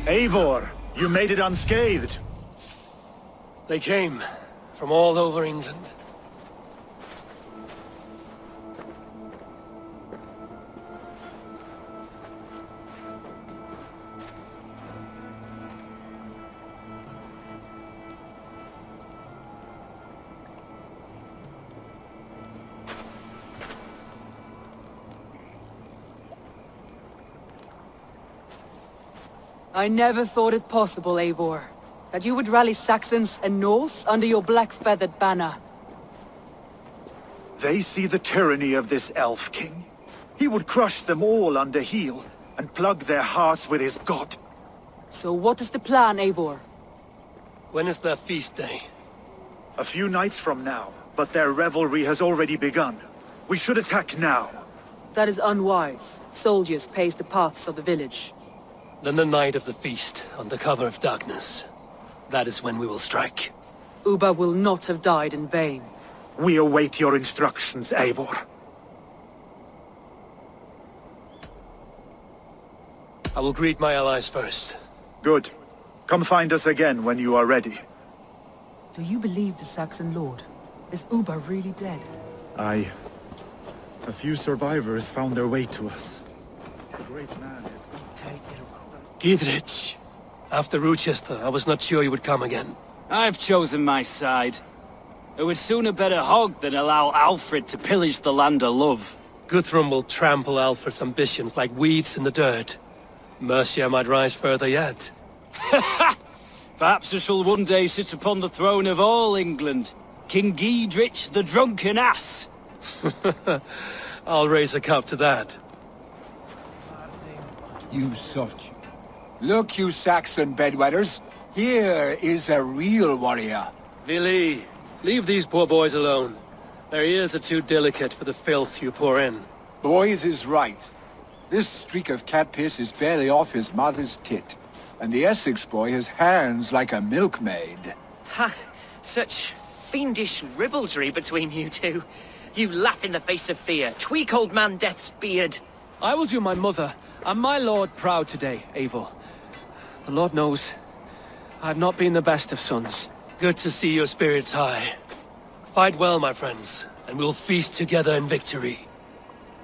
Eivor, you made it unscathed. They came from all over England. I never thought it possible, Eivor, that you would rally Saxons and Norse under your black-feathered banner. They see the tyranny of this elf king. He would crush them all under heel and plug their hearts with his god. So what is the plan, Eivor? When is their feast day? A few nights from now, but their revelry has already begun. We should attack now. That is unwise. Soldiers pace the paths of the village. Then the night of the feast, under cover of darkness. That is when we will strike. Uba will not have died in vain. We await your instructions, Eivor. I will greet my allies first. Good. Come find us again when you are ready. Do you believe the Saxon lord? Is Uba really dead? Aye. A few survivors found their way to us. The great man is... Gidrich. After Rochester, I was not sure you would come again. I've chosen my side. I would sooner bet a hog than allow Alfred to pillage the land of love. Guthrum will trample Alfred's ambitions like weeds in the dirt. Mercia might rise further yet. Perhaps I shall one day sit upon the throne of all England. King Gidrich the drunken ass. I'll raise a cup to that. You soft. Look, you Saxon bedwetters. Here is a real warrior. Vili, leave these poor boys alone. Their ears are too delicate for the filth you pour in. Boys is right. This streak of cat piss is barely off his mother's tit. And the Essex boy has hands like a milkmaid. Ha! Such fiendish ribaldry between you two. You laugh in the face of fear. Tweak old man Death's beard. I will do my mother and my lord proud today, Eivor. The Lord knows, I have not been the best of sons. Good to see your spirits high. Fight well, my friends, and we'll feast together in victory.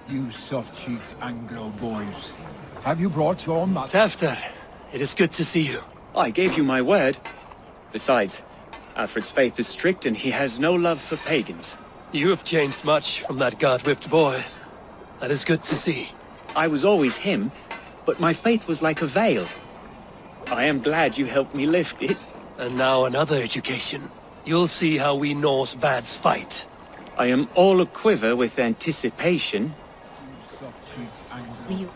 You soft-cheeked Anglo boys. Have you brought your mother? Tefter, it is good to see you. I gave you my word. Besides, Alfred's faith is strict and he has no love for pagans. You have changed much from that god-whipped boy. That is good to see. I was always him, but my faith was like a veil. I am glad you helped me lift it. And now another education. You'll see how we Norse bads fight. I am all a-quiver with anticipation. You soft-cheeked Anglo...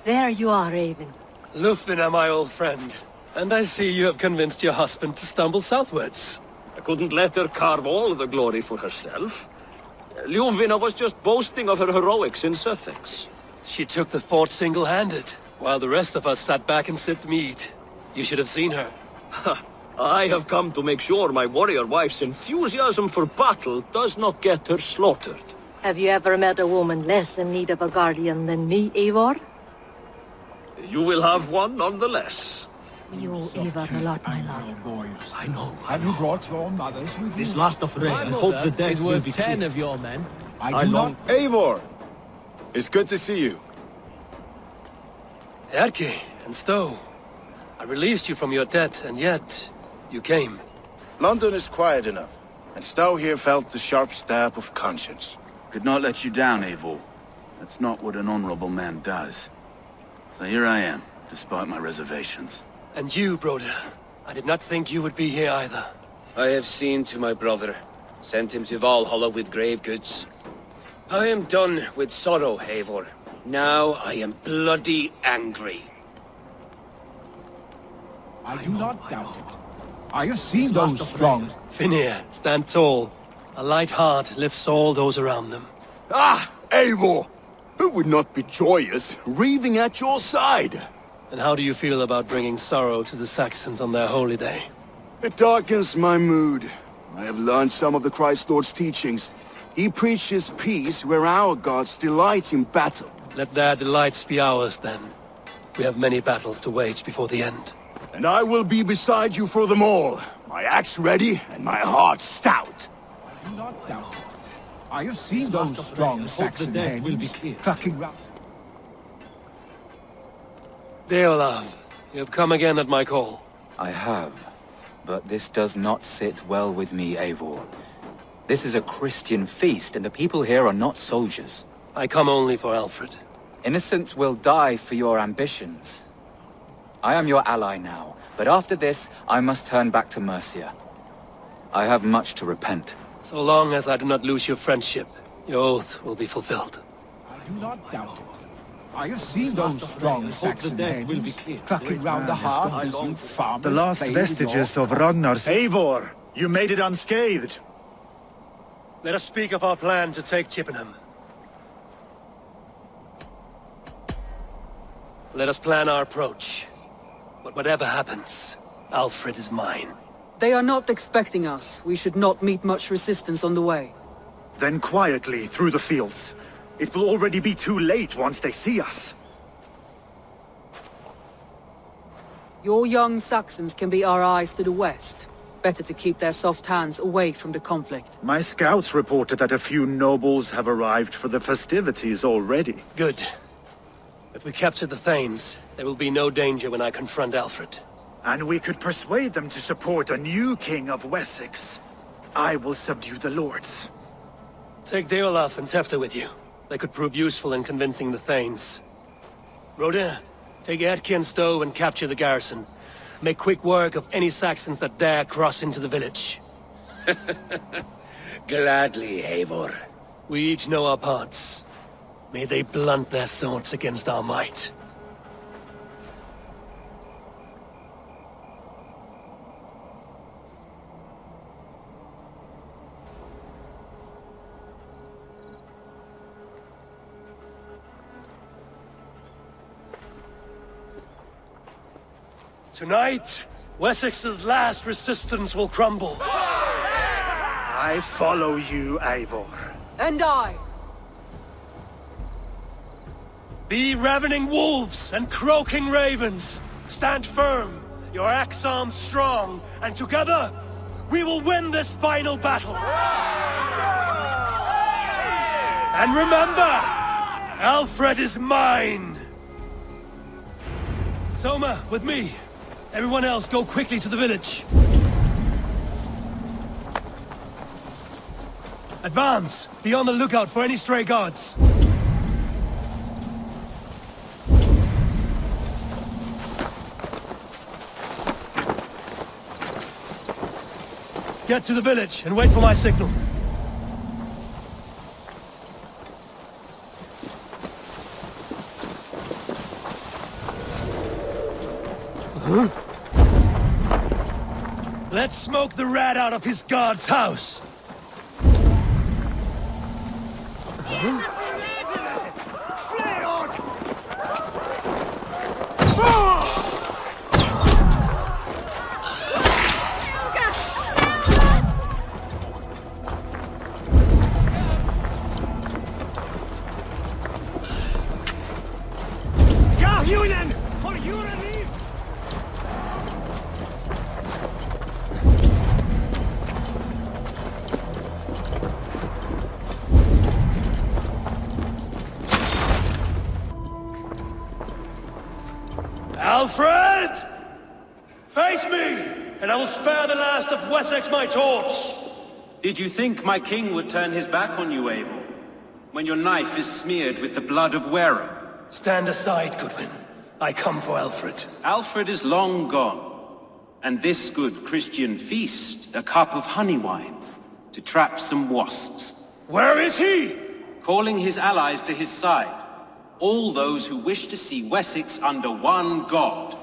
There you are, Raven. Lufina, my old friend. And I see you have convinced your husband to stumble southwards. I couldn't let her carve all the glory for herself. Ljuvina was just boasting of her heroics in Sussex. She took the fort single-handed, while the rest of us sat back and sipped mead. You should have seen her. I have come to make sure my warrior wife's enthusiasm for battle does not get her slaughtered. Have you ever met a woman less in need of a guardian than me, Eivor? You will have one nonetheless. You owe Eivor a lot, my love. Boys. I know. Have you brought your mothers with you? This last of rain, I hope the death will be 10 of your men. I do not... Eivor! It's good to see you. Erke and Stowe. I released you from your debt, and yet you came. London is quiet enough, and Stowe here felt the sharp stab of conscience. Could not let you down, Eivor. That's not what an honorable man does. So here I am, despite my reservations. And you, Broder. I did not think you would be here either. I have seen to my brother. Sent him to Valhalla with grave goods. I am done with sorrow, Eivor. Now I am bloody angry. I do not doubt it. I have seen those strong... Finir, stand tall. A light heart lifts all those around them. Ah, Eivor! Who would not be joyous, raving at your side? And how do you feel about bringing sorrow to the Saxons on their holy day? It darkens my mood. I have learned some of the Christ Lord's teachings. He preaches peace where our gods delight in battle. Let their delights be ours, then. We have many battles to wage before the end. And I will be beside you for them all. My axe ready and my heart stout. I do not doubt it. I have seen those strong Saxon hens clucking round. Deolav, you have come again at my call. I have. But this does not sit well with me, Eivor. This is a Christian feast, and the people here are not soldiers. I come only for Alfred. Innocents will die for your ambitions. I am your ally now, but after this, I must turn back to Mercia. I have much to repent. So long as I do not lose your friendship, your oath will be fulfilled. I do not doubt it. I have seen those strong Saxon hens clucking round the hearth as you farmers The last play with vestiges your of Ragnar's... Eivor, you made it unscathed. Let us speak of our plan to take Chippenham. Let us plan our approach. But whatever happens, Alfred is mine. They are not expecting us. We should not meet much resistance on the way. Then quietly through the fields. It will already be too late once they see us. Your young Saxons can be our eyes to the west. Better to keep their soft hands away from the conflict. My scouts reported that a few nobles have arrived for the festivities already. Good. If we capture the Thanes, there will be no danger when I confront Alfred. And we could persuade them to support a new king of Wessex. I will subdue the lords. Take Deolaf and Tefta with you. They could prove useful in convincing the Thanes. Rhoda, take Edki and Stowe and capture the garrison. Make quick work of any Saxons that dare cross into the village. Gladly, Eivor. We each know our parts. May they blunt their swords against our might. Tonight, Wessex's last resistance will crumble. I follow you, Eivor. And I! Be ravening wolves and croaking ravens. Stand firm, your axe arms strong, and together, we will win this final battle. And remember, Alfred is mine. Soma, with me. Everyone else, go quickly to the village. Advance! Be on the lookout for any stray guards. Get to the village and wait for my signal. Let's smoke the rat out of his guard's house. Alfred! Face me, and I will spare the last of Wessex my torch! Did you think my king would turn his back on you, Eivor? When your knife is smeared with the blood of Warren? Stand aside, Goodwin. I come for Alfred. Alfred is long gone. And this good Christian feast, a cup of honey wine, to trap some wasps. Where is he? Calling his allies to his side. All those who wish to see Wessex under one god.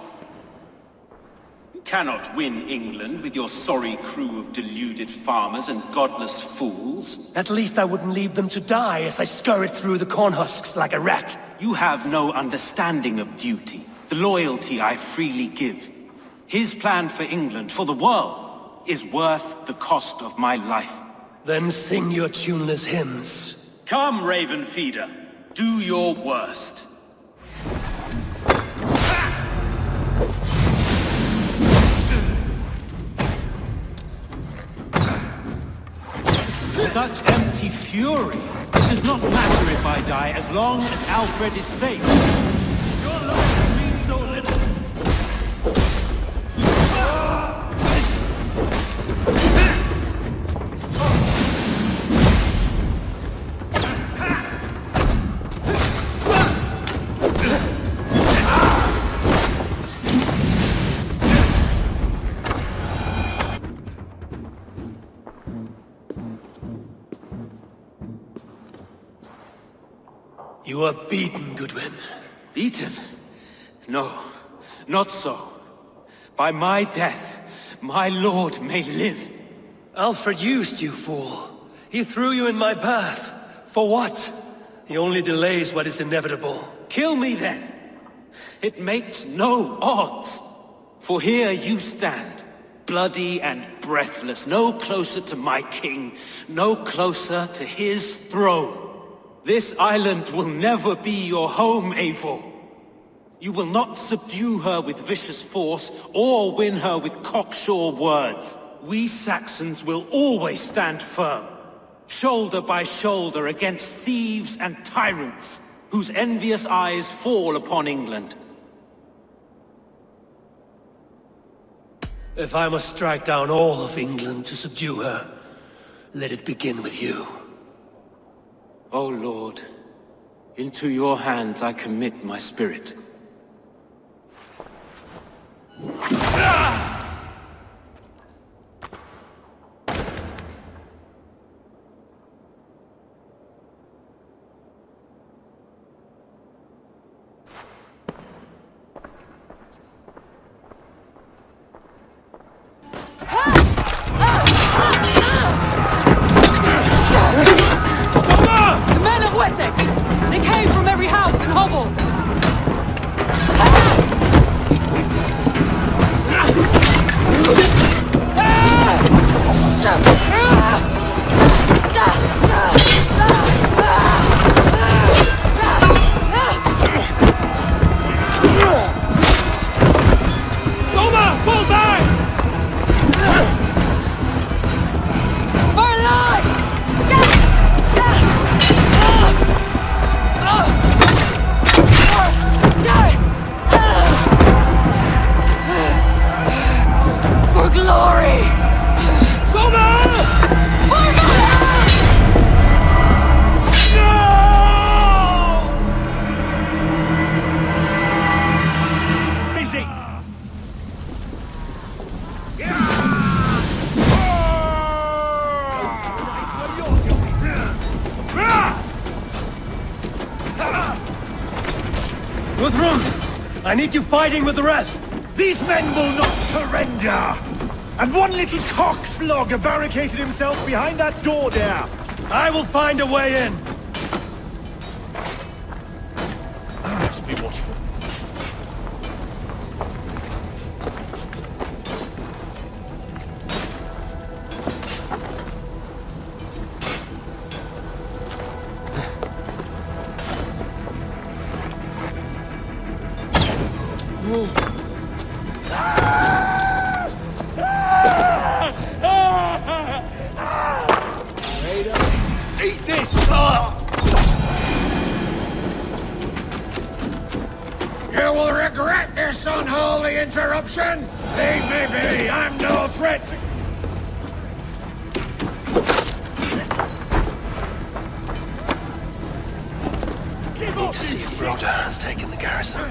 You cannot win England with your sorry crew of deluded farmers and godless fools. At least I wouldn't leave them to die as I scurried through the corn husks like a rat. You have no understanding of duty, the loyalty I freely give. His plan for England, for the world, is worth the cost of my life. Then sing your tuneless hymns. Come, Raven Feeder. Do your worst. such empty fury. It does not matter if I die as long as Alfred is safe. Your life means so little. You are beaten, Goodwin. Beaten? No, not so. By my death, my lord may live. Alfred used you, fool. He threw you in my path. For what? He only delays what is inevitable. Kill me then. It makes no odds. For here you stand, bloody and breathless, no closer to my king, no closer to his throne. This island will never be your home, Eivor. You will not subdue her with vicious force, or win her with cocksure words. We Saxons will always stand firm, shoulder by shoulder against thieves and tyrants, whose envious eyes fall upon England. If I must strike down all of England to subdue her, let it begin with you. O Lord, into your hands I commit my spirit. They came from every house and hovel! Soma! Fall back! We're alive! For glory! Soma! Easy! Guthrum! I need you fighting with the rest! These men will not surrender! And one little cock-flogger barricaded himself behind that door there! I will find a way in! Must be watchful. Eat this! You will regret this unholy interruption! Leave me be! I'm no threat! I need to see if Rhoda has taken the garrison.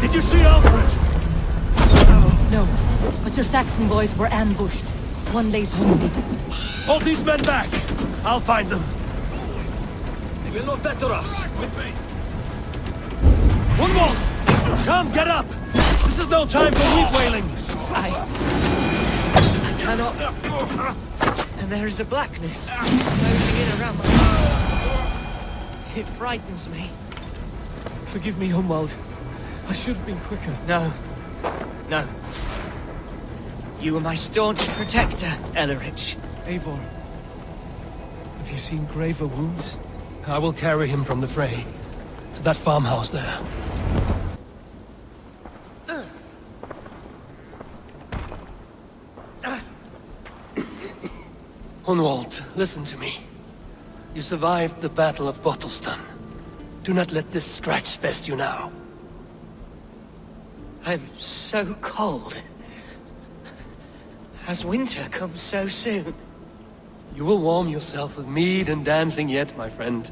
Did you see Alfred? No, but your Saxon boys were ambushed. One lays wounded. Hold these men back! I'll find them. They will not better us. With me. Gunvald! Come, get up! This is no time for weep wailing! I cannot. And there is a blackness closing in around my eyes. It frightens me. Forgive me, Humwald. I should have been quicker. No. No. You were my staunch protector, Ellerich. Eivor, have you seen graver wounds? I will carry him from the fray to that farmhouse there. Hunwald, listen to me. You survived the Battle of Bottleston. Do not let this scratch best you now. I'm so cold. Has winter come so soon? You will warm yourself with mead and dancing yet, my friend.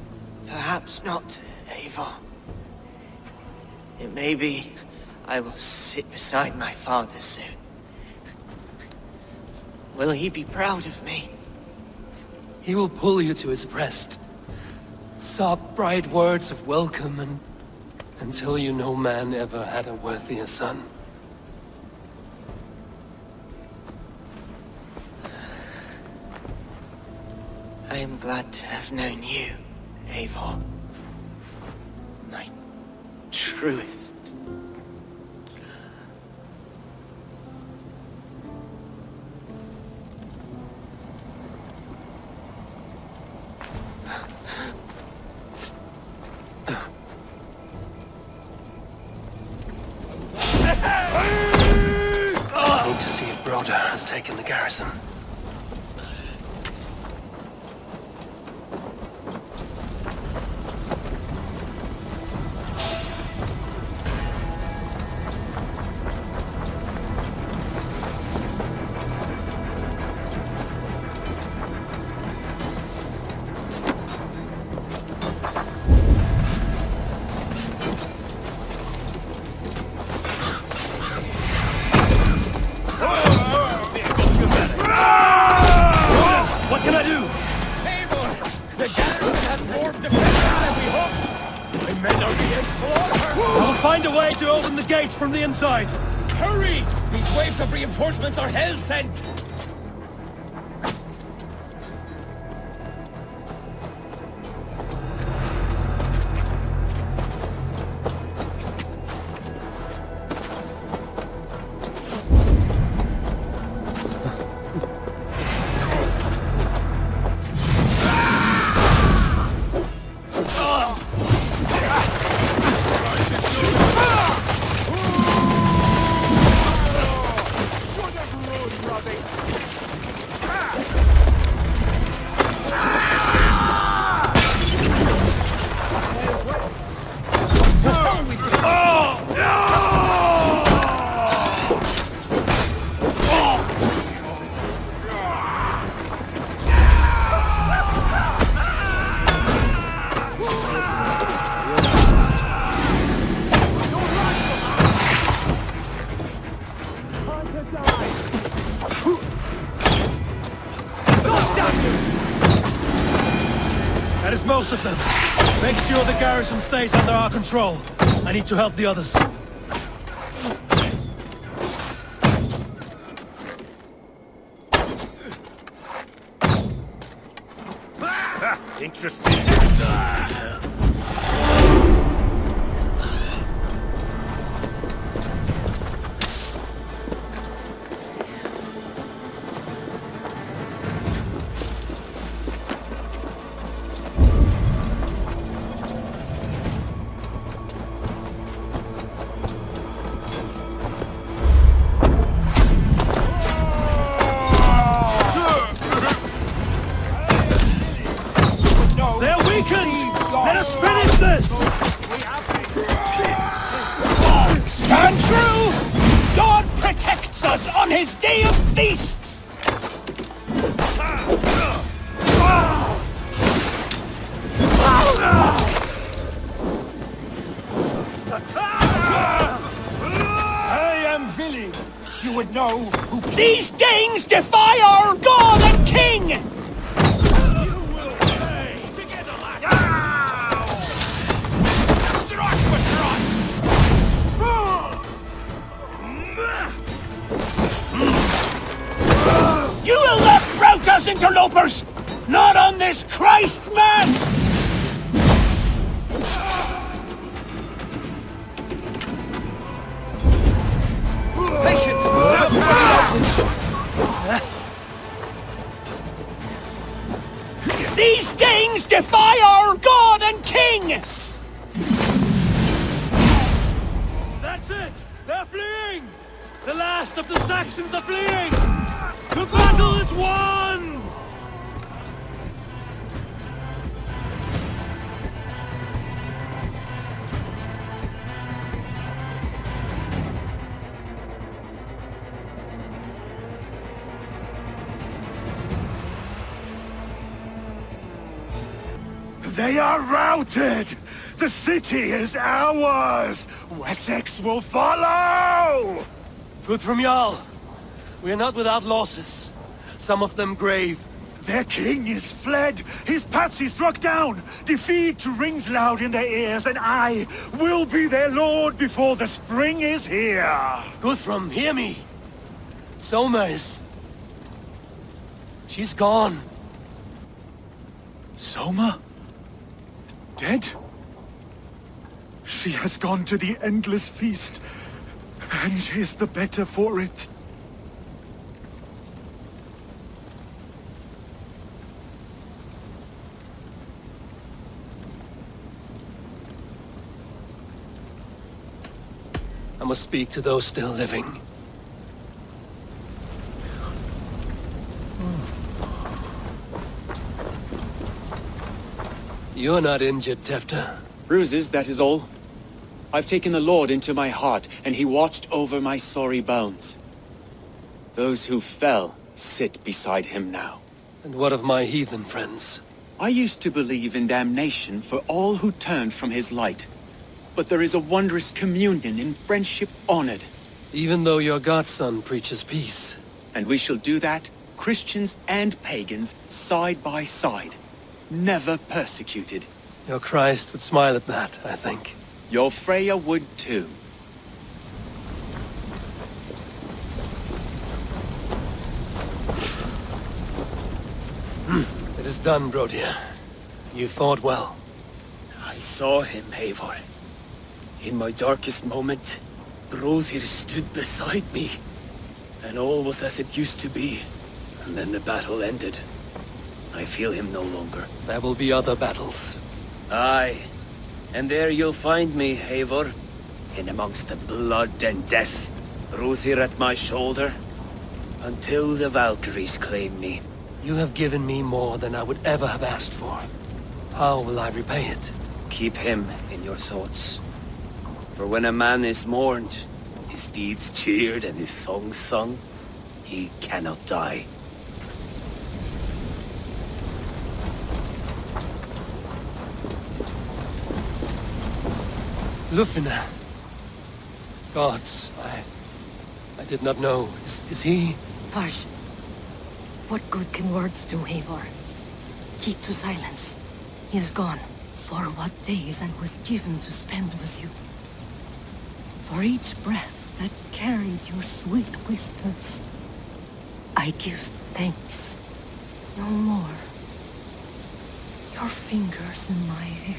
Perhaps not, Eivor. It may be I will sit beside my father soon. Will he be proud of me? He will pull you to his breast. Sob bright words of welcome and until you no man ever had a worthier son. I am glad to have known you, Eivor. My truest. I need to see if Broder has taken the garrison. What can I do? Eivor! The garrison has more defenders than we hoped! My men are being slaughtered! I will find a way to open the gates from the inside! Hurry! These waves of reinforcements are hell-sent! That is most of them. Make sure the garrison stays under our control. I need to help the others. Interesting. They're weakened! Let us finish this! Stand true! God protects us on his day of feasts! I am willing. You would know who... These Danes defy our God and King! You will not rout us, interlopers! Not on this Christ Mass! Patience! These Danes defy our god and king! That's it! They're fleeing! The last of the Saxons are fleeing! The battle is won! They are routed! The city is ours! Wessex will follow! Good from Jarl. We are not without losses. Some of them grave. Their king is fled! His patsy struck down! Defeat rings loud in their ears, and I will be their lord before the spring is here! Guthrum, hear me! Soma is... she's gone. Soma? Dead? She has gone to the endless feast, and is the better for it. I must speak to those still living. You're not injured, Tefta. Bruises, that is all. I've taken the Lord into my heart, and he watched over my sorry bones. Those who fell sit beside him now. And what of my heathen friends? I used to believe in damnation for all who turned from his light. But there is a wondrous communion in friendship honored. Even though your godson preaches peace. And we shall do that, Christians and pagans, side by side. Never persecuted. Your Christ would smile at that, I think. Your Freya would too. It is done, Brodir. You fought well. I saw him, Eivor. In my darkest moment, Brodir stood beside me. And all was as it used to be. And then the battle ended. I feel him no longer. There will be other battles. Aye. And there you'll find me, Eivor. In amongst the blood and death. Brodir at my shoulder. Until the Valkyries claim me. You have given me more than I would ever have asked for. How will I repay it? Keep him in your thoughts. For when a man is mourned, his deeds cheered and his songs sung, he cannot die. Lufina. Gods, I did not know. Is he? Hush. What good can words do, Eivor? Keep to silence. He is gone. For what days I was given to spend with you. For each breath that carried your sweet whispers, I give thanks. No more. Your fingers in my hair.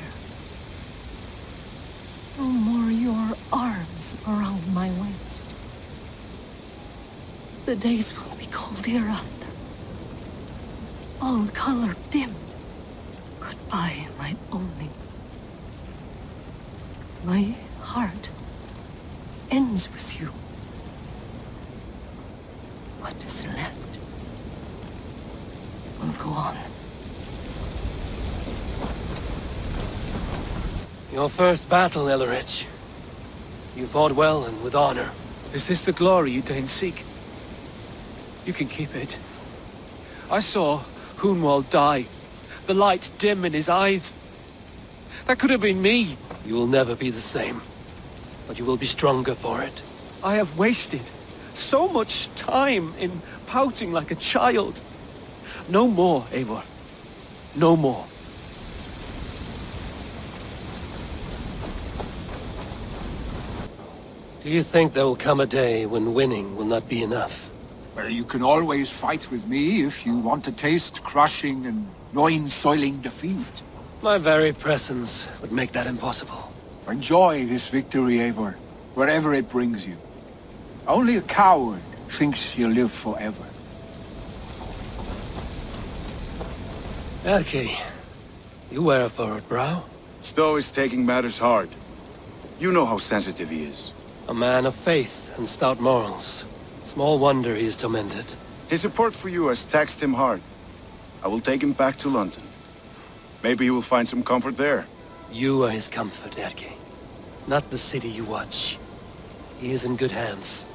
No more your arms around my waist. The days will be cold hereafter. All color dimmed. Goodbye, my only. My heart ends with you. What is left will go on. Your first battle, Ellerich. You fought well and with honor. Is this the glory you deign seek? You can keep it. I saw Hunwald die. The light dim in his eyes. That could have been me. You will never be the same. But you will be stronger for it. I have wasted so much time in pouting like a child. No more, Eivor. No more. Do you think there will come a day when winning will not be enough? Well, you can always fight with me if you want to taste crushing and loin-soiling defeat. My very presence would make that impossible. Enjoy this victory, Eivor, wherever it brings you. Only a coward thinks he'll live forever. Erki, you wear a furrowed brow. Stowe is taking matters hard. You know how sensitive he is. A man of faith and stout morals. Small wonder he is tormented. His support for you has taxed him hard. I will take him back to London. Maybe he will find some comfort there. You are his comfort, Erki. Not the city you watch. He is in good hands.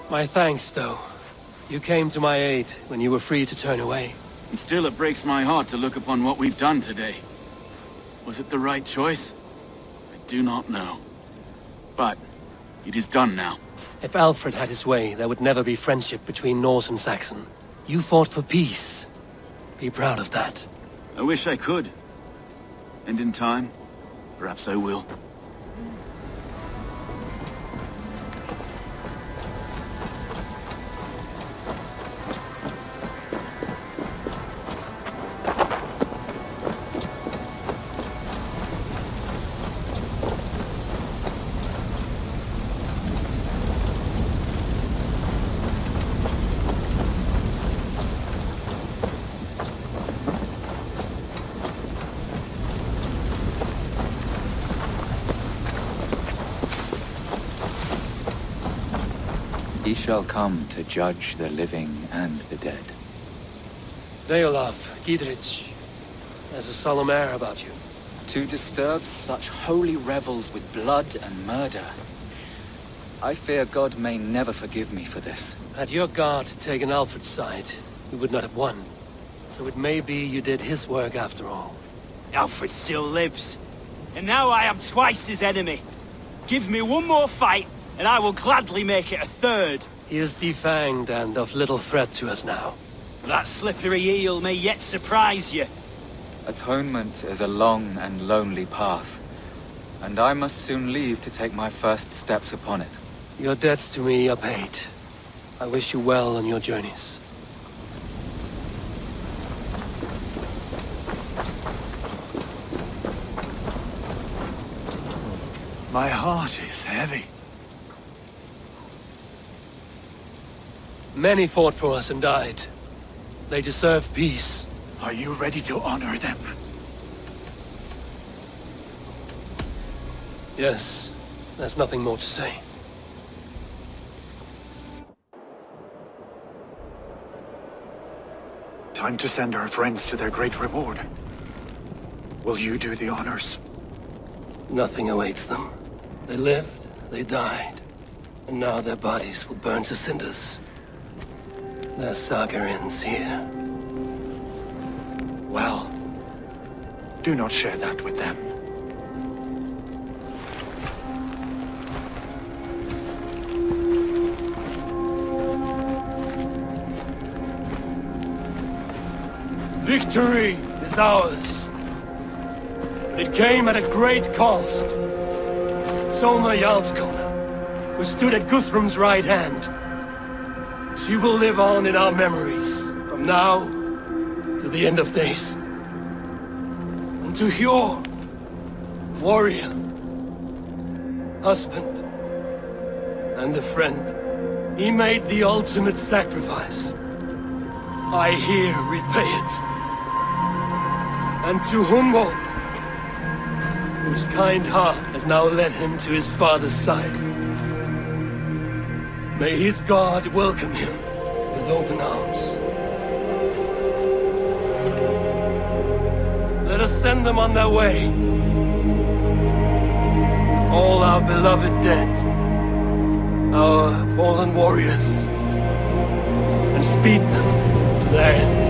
My thanks, Stowe. You came to my aid when you were free to turn away. And still it breaks my heart to look upon what we've done today. Was it the right choice? I do not know. But it is done now. If Alfred had his way, there would never be friendship between Norse and Saxon. You fought for peace. Be proud of that. I wish I could. And in time, perhaps I will. He shall come to judge the living and the dead. Deolaf, Gidrich, there's a solemn air about you. To disturb such holy revels with blood and murder. I fear God may never forgive me for this. Had your guard taken Alfred's side, we would not have won. So it may be you did his work after all. Alfred still lives. And now I am twice his enemy. Give me one more fight, and I will gladly make it a third. He is defanged and of little threat to us now. That slippery eel may yet surprise you. Atonement is a long and lonely path, and I must soon leave to take my first steps upon it. Your debts to me are paid. I wish you well on your journeys. My heart is heavy. Many fought for us and died. They deserve peace. Are you ready to honor them? Yes, there's nothing more to say. Time to send our friends to their great reward. Will you do the honors? Nothing awaits them. They lived, they died, and now their bodies will burn to cinders. Their saga ends here. Well, do not share that with them. Victory is ours. But it came at a great cost. Soma Jarlskona, who stood at Guthrum's right hand. She will live on in our memories, from now to the end of days. And to Hjor, warrior, husband, and a friend, he made the ultimate sacrifice. I here repay it. And to Humboldt, whose kind heart has now led him to his father's side. May his God welcome him with open arms. Let us send them on their way. All our beloved dead, our fallen warriors, and speed them to their end.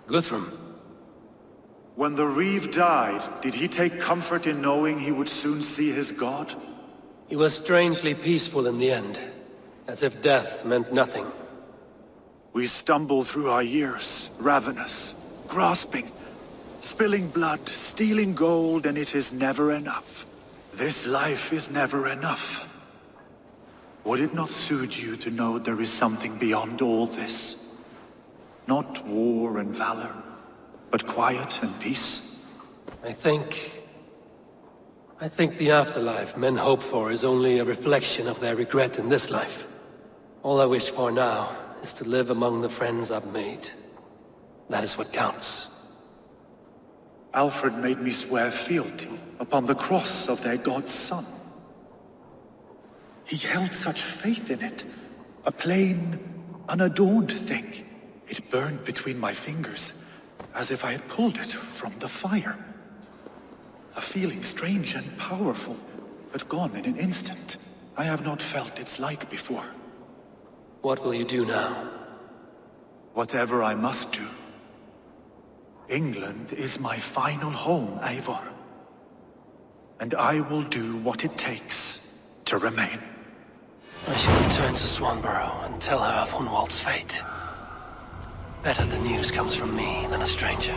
Guthrum. When the Reeve died, did he take comfort in knowing he would soon see his god? He was strangely peaceful in the end, as if death meant nothing. We stumble through our years, ravenous, grasping, spilling blood, stealing gold, and it is never enough. This life is never enough. Would it not suit you to know there is something beyond all this? Not war and valor, but quiet and peace? I think the afterlife men hope for is only a reflection of their regret in this life. All I wish for now is to live among the friends I've made. That is what counts. Alfred made me swear fealty upon the cross of their god's son. He held such faith in it, a plain, unadorned thing. It burned between my fingers, as if I had pulled it from the fire. A feeling strange and powerful, but gone in an instant. I have not felt its like before. What will you do now? Whatever I must do. England is my final home, Eivor. And I will do what it takes to remain. I shall return to Swanborough and tell her of Hunwald's fate. Better the news comes from me than a stranger.